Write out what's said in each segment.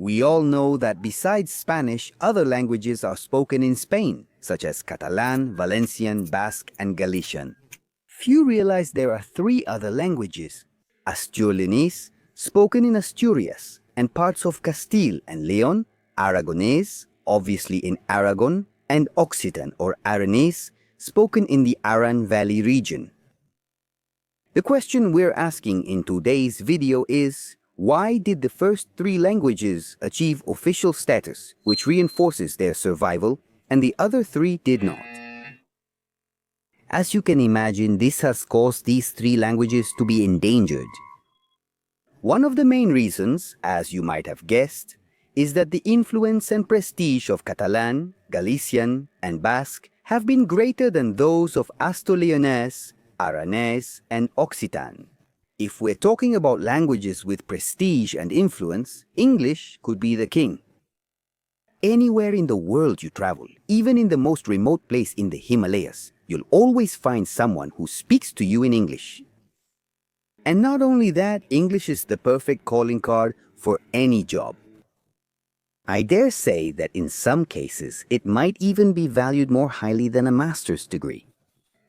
We all know that besides Spanish, other languages are spoken in Spain, such as Catalan, Valencian, Basque, and Galician. Few realize there are three other languages: Astur-Leonese, spoken in Asturias, and parts of Castile and Leon, Aragonese, obviously in Aragon, and Occitan or Aranese, spoken in the Aran Valley region. The question we're asking in today's video is, why did the first three languages achieve official status, which reinforces their survival, and the other three did not? As you can imagine, this has caused these three languages to be endangered. One of the main reasons, as you might have guessed, is that the influence and prestige of Catalan, Galician, and Basque have been greater than those of Astur-Leonese, Aranese, and Occitan. If we're talking about languages with prestige and influence, English could be the king. Anywhere in the world you travel, even in the most remote place in the Himalayas, you'll always find someone who speaks to you in English. And not only that, English is the perfect calling card for any job. I dare say that in some cases, it might even be valued more highly than a master's degree.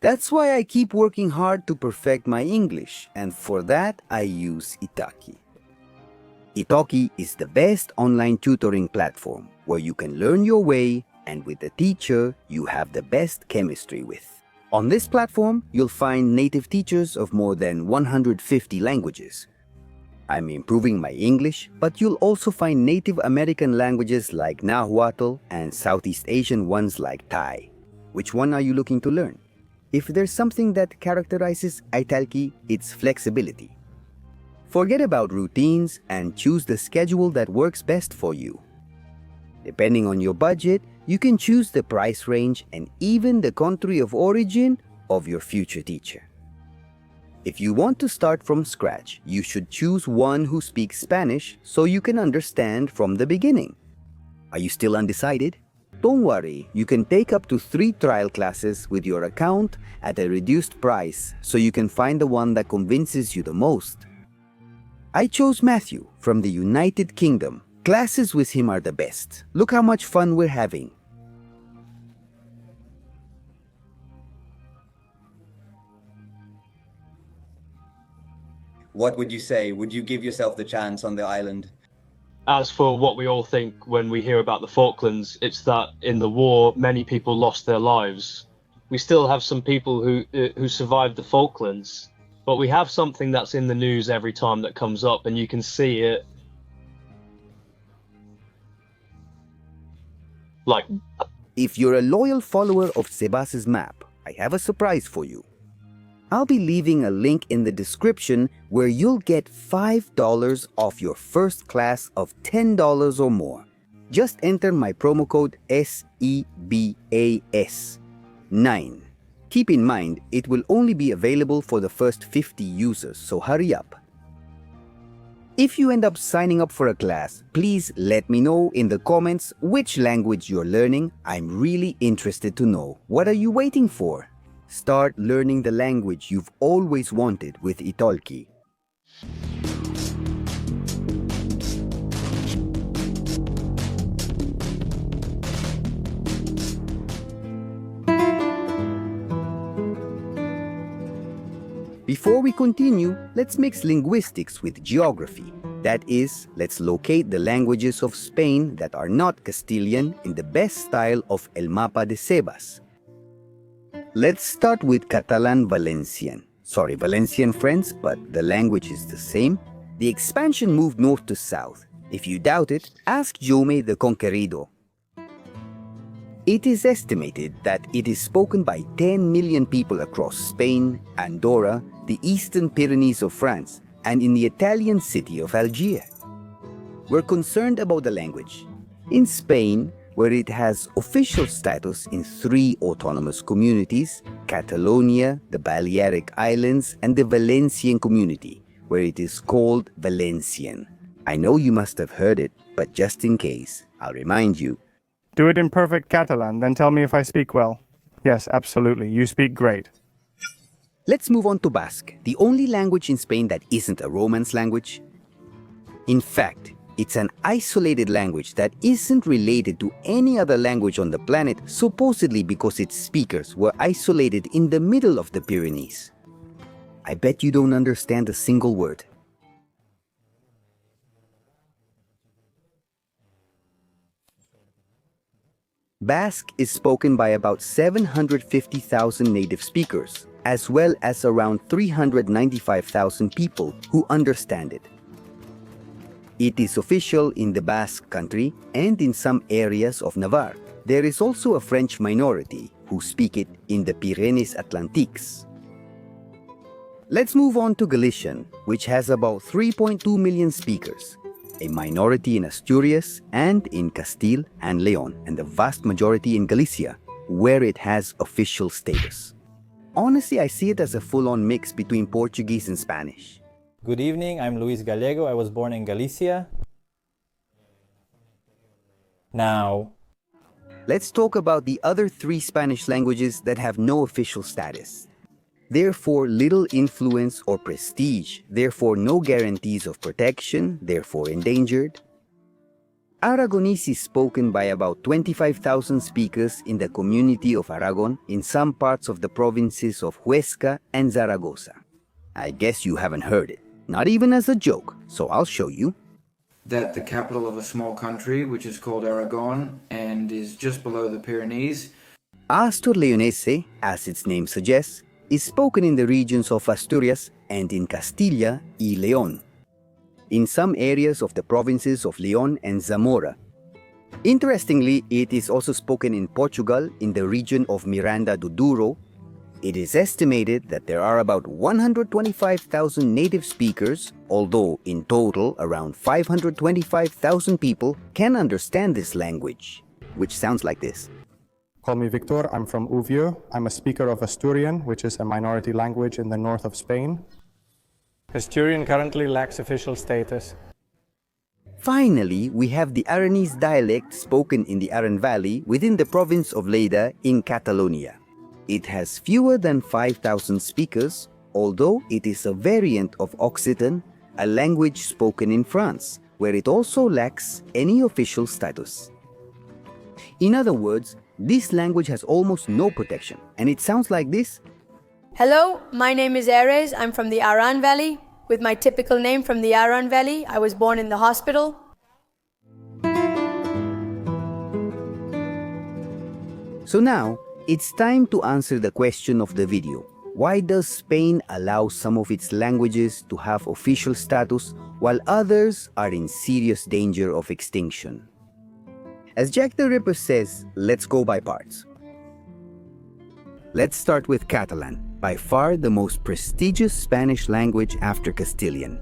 That's why I keep working hard to perfect my English, and for that I use Italki. Italki is the best online tutoring platform where you can learn your way, and with a teacher you have the best chemistry with. On this platform, you'll find native teachers of more than 150 languages. I'm improving my English, but you'll also find Native American languages like Nahuatl and Southeast Asian ones like Thai. Which one are you looking to learn? If there's something that characterizes Italki, it's flexibility. Forget about routines and choose the schedule that works best for you. Depending on your budget, you can choose the price range and even the country of origin of your future teacher. If you want to start from scratch, you should choose one who speaks Spanish so you can understand from the beginning. Are you still undecided? Don't worry, you can take up to 3 trial classes with your account at a reduced price so you can find the one that convinces you the most. I chose Matthew from the United Kingdom. Classes with him are the best. Look how much fun we're having. What would you say? Would you give yourself the chance on the island? As for what we all think when we hear about the Falklands, it's that in the war, many people lost their lives. We still have some people who survived the Falklands, but we have something that's in the news every time that comes up, and you can see it. Like, if you're a loyal follower of Sebas's map, I have a surprise for you. I'll be leaving a link in the description where you'll get $5 off your first class of $10 or more. Just enter my promo code SEBAS9. Keep in mind, it will only be available for the first 50 users, so hurry up. If you end up signing up for a class, please let me know in the comments which language you're learning. I'm really interested to know. What are you waiting for? Start learning the language you've always wanted with Italki. Before we continue, let's mix linguistics with geography. That is, let's locate the languages of Spain that are not Castilian in the best style of El Mapa de Sebas. Let's start with Catalan Valencian. Sorry, Valencian friends, but the language is the same. The expansion moved north to south. If you doubt it, ask Jaume the Conquerido. It is estimated that it is spoken by 10 million people across Spain, Andorra, the Eastern Pyrenees of France, and in the Italian city of Algiers. We're concerned about the language. In Spain, where it has official status in 3 autonomous communities, Catalonia, the Balearic Islands, and the Valencian community, where it is called Valencian. I know you must have heard it, but just in case, I'll remind you. Do it in perfect Catalan, then tell me if I speak well. Yes, absolutely, you speak great. Let's move on to Basque, the only language in Spain that isn't a Romance language. In fact, It's an isolated language that isn't related to any other language on the planet, supposedly because its speakers were isolated in the middle of the Pyrenees. I bet you don't understand a single word. Basque is spoken by about 750,000 native speakers, as well as around 395,000 people who understand it. It is official in the Basque country and in some areas of Navarre. There is also a French minority who speak it in the Pyrenees Atlantiques. Let's move on to Galician, which has about 3.2 million speakers, a minority in Asturias and in Castile and Leon, and the vast majority in Galicia, where it has official status. Honestly, I see it as a full-on mix between Portuguese and Spanish. Good evening, I'm Luis Gallego. I was born in Galicia. Now, let's talk about the other three Spanish languages that have no official status. Therefore, little influence or prestige, therefore no guarantees of protection, therefore endangered. Aragonese is spoken by about 25,000 speakers in the community of Aragon in some parts of the provinces of Huesca and Zaragoza. I guess you haven't heard it, not even as a joke, so I'll show you. That the capital of a small country, which is called Aragon and is just below the Pyrenees. Astur-Leonese, as its name suggests, is spoken in the regions of Asturias and in Castilla y León, in some areas of the provinces of León and Zamora. Interestingly, it is also spoken in Portugal in the region of Miranda do Douro. It is estimated that there are about 125,000 native speakers, although in total around 525,000 people can understand this language, which sounds like this. Call me Victor, I'm from Uvieu. I'm a speaker of Asturian, which is a minority language in the north of Spain. Asturian currently lacks official status. Finally, we have the Aranese dialect spoken in the Aran Valley within the province of Lleida in Catalonia. It has fewer than 5,000 speakers, although it is a variant of Occitan, a language spoken in France, where it also lacks any official status. In other words, this language has almost no protection, and it sounds like this. Hello, my name is Ares. I'm from the Aran Valley. With my typical name from the Aran Valley, I was born in the hospital. So now, it's time to answer the question of the video. Why does Spain allow some of its languages to have official status while others are in serious danger of extinction? As Jack the Ripper says, let's go by parts. Let's start with Catalan, by far the most prestigious Spanish language after Castilian.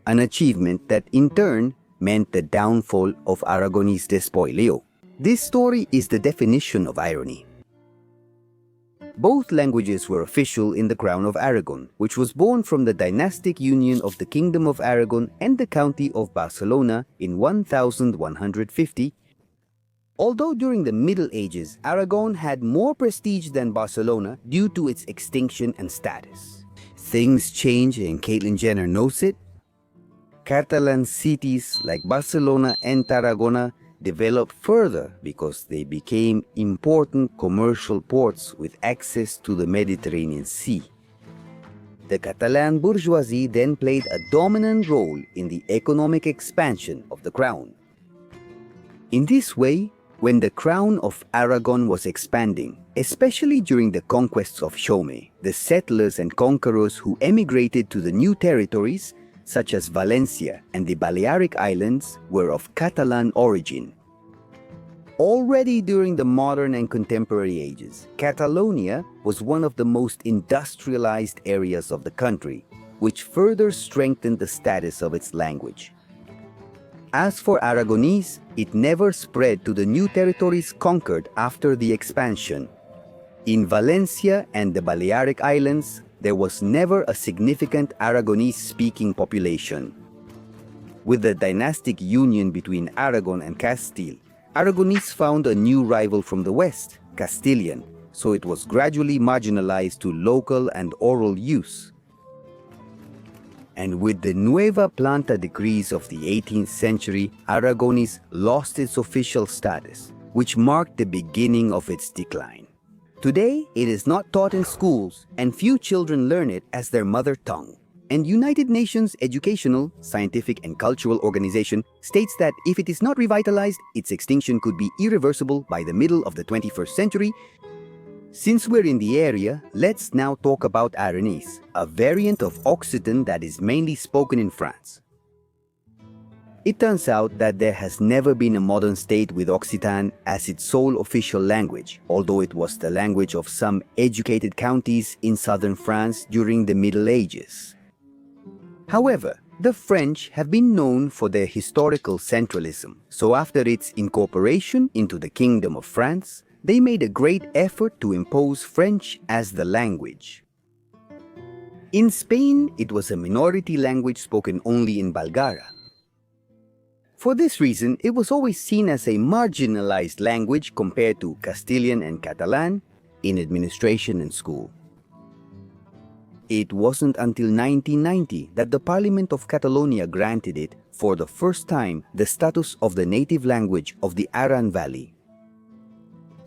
An achievement that in turn meant the downfall of Aragonese despoilio. This story is the definition of irony. Both languages were official in the Crown of Aragon, which was born from the dynastic union of the Kingdom of Aragon and the County of Barcelona in 1150. Although during the Middle Ages, Aragon had more prestige than Barcelona due to its extinction and status. Things change and Caitlyn Jenner knows it. Catalan cities like Barcelona and Tarragona developed further because they became important commercial ports with access to the Mediterranean Sea. The Catalan bourgeoisie then played a dominant role in the economic expansion of the crown. In this way, when the crown of Aragon was expanding, especially during the conquests of Chaume, the settlers and conquerors who emigrated to the new territories, such as Valencia and the Balearic Islands, were of Catalan origin. Already during the modern and contemporary ages, Catalonia was one of the most industrialized areas of the country, which further strengthened the status of its language. As for Aragonese, it never spread to the new territories conquered after the expansion. In Valencia and the Balearic Islands, there was never a significant Aragonese-speaking population. With the dynastic union between Aragon and Castile, Aragonese found a new rival from the west, Castilian, so it was gradually marginalized to local and oral use. and with the Nueva Planta decrees of the 18th century, Aragonese lost its official status, which marked the beginning of its decline. Today, it is not taught in schools, and few children learn it as their mother tongue. And United Nations Educational, Scientific and Cultural Organization states that if it is not revitalized, its extinction could be irreversible by the middle of the 21st century. Since we're in the area, let's now talk about Aranese, a variant of Occitan that is mainly spoken in France. It turns out that there has never been a modern state with Occitan as its sole official language, although it was the language of some educated counties in southern France during the Middle Ages. However, the French have been known for their historical centralism, so after its incorporation into the Kingdom of France, they made a great effort to impose French as the language. In Spain, it was a minority language spoken only in Balgara. For this reason, it was always seen as a marginalized language compared to Castilian and Catalan in administration and school. It wasn't until 1990 that the Parliament of Catalonia granted it, for the first time, the status of the native language of the Aran Valley.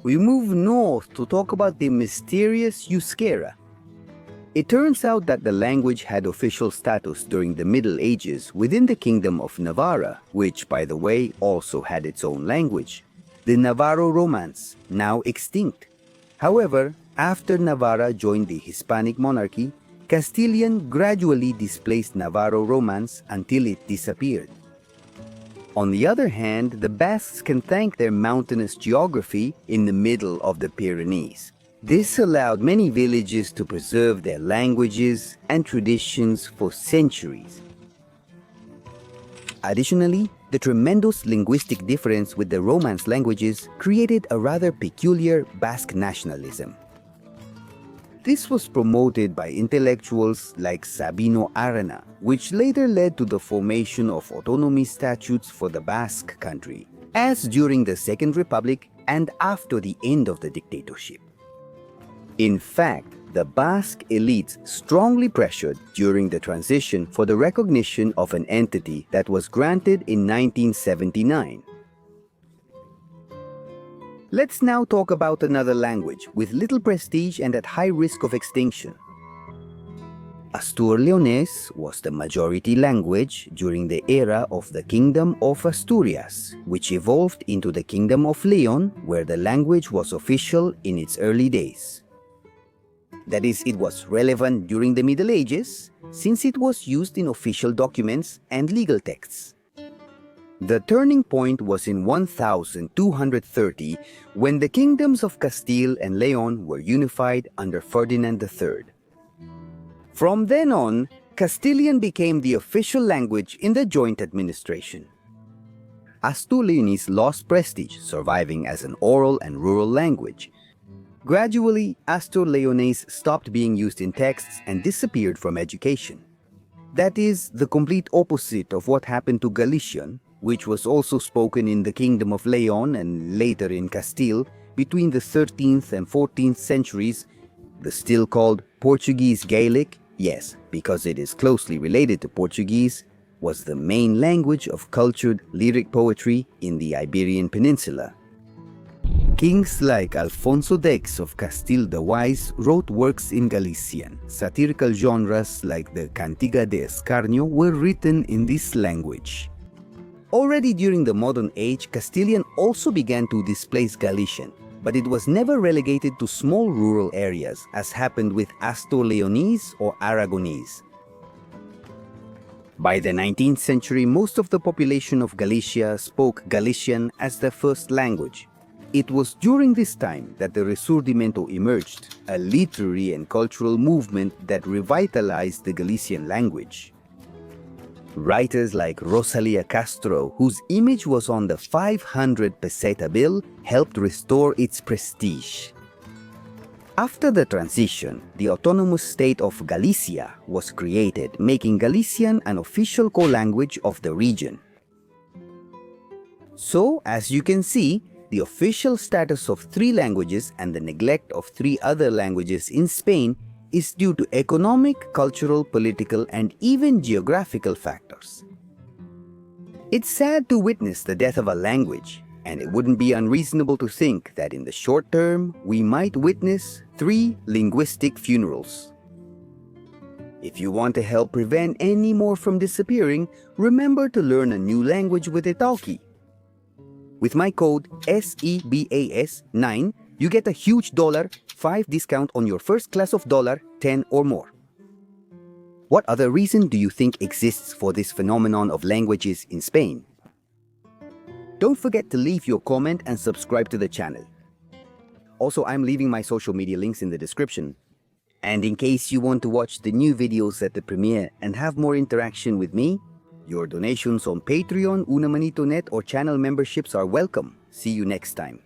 We move north to talk about the mysterious Euskera. It turns out that the language had official status during the Middle Ages within the Kingdom of Navarra, which, by the way, also had its own language, the Navarro Romance, now extinct. However, after Navarra joined the Hispanic monarchy, Castilian gradually displaced Navarro Romance until it disappeared. On the other hand, the Basques can thank their mountainous geography in the middle of the Pyrenees. This allowed many villages to preserve their languages and traditions for centuries. Additionally, the tremendous linguistic difference with the Romance languages created a rather peculiar Basque nationalism. This was promoted by intellectuals like Sabino Arana, which later led to the formation of autonomy statutes for the Basque country, as during the Second Republic and after the end of the dictatorship. In fact, the Basque elites strongly pressured during the transition for the recognition of an entity that was granted in 1979. Let's now talk about another language with little prestige and at high risk of extinction. Astur-Leonese was the majority language during the era of the Kingdom of Asturias, which evolved into the Kingdom of Leon, where the language was official in its early days. That is, it was relevant during the Middle Ages, since it was used in official documents and legal texts. The turning point was in 1230, when the kingdoms of Castile and Leon were unified under Ferdinand III. From then on, Castilian became the official language in the joint administration. Astur-Leonese lost prestige, surviving as an oral and rural language. Gradually, Astur-Leonese stopped being used in texts and disappeared from education. That is the complete opposite of what happened to Galician, which was also spoken in the Kingdom of Leon and later in Castile between the 13th and 14th centuries, the still called Portuguese Gaelic, yes, because it is closely related to Portuguese, was the main language of cultured lyric poetry in the Iberian Peninsula. Kings like Alfonso X of Castile the Wise wrote works in Galician. Satirical genres like the Cantiga de Escarnio were written in this language. Already during the modern age, Castilian also began to displace Galician, but it was never relegated to small rural areas, as happened with Astur-Leonese or Aragonese. By the 19th century, most of the population of Galicia spoke Galician as their first language. It was during this time that the Resurgimiento emerged, a literary and cultural movement that revitalized the Galician language. Writers like Rosalia Castro, whose image was on the 500 peseta bill, helped restore its prestige. After the transition, the autonomous state of Galicia was created, making Galician an official co-language of the region. So, as you can see, the official status of 3 languages and the neglect of 3 other languages in Spain is due to economic, cultural, political, and even geographical factors. It's sad to witness the death of a language, and it wouldn't be unreasonable to think that in the short term, we might witness 3 linguistic funerals. If you want to help prevent any more from disappearing, remember to learn a new language with Italki. With my code SEBAS9, you get a huge $5 discount on your first class of $10 or more. What other reason do you think exists for this phenomenon of languages in Spain? Don't forget to leave your comment and subscribe to the channel. Also, I'm leaving my social media links in the description. And in case you want to watch the new videos at the premiere and have more interaction with me, your donations on Patreon, Una Manito Net or channel memberships are welcome. See you next time.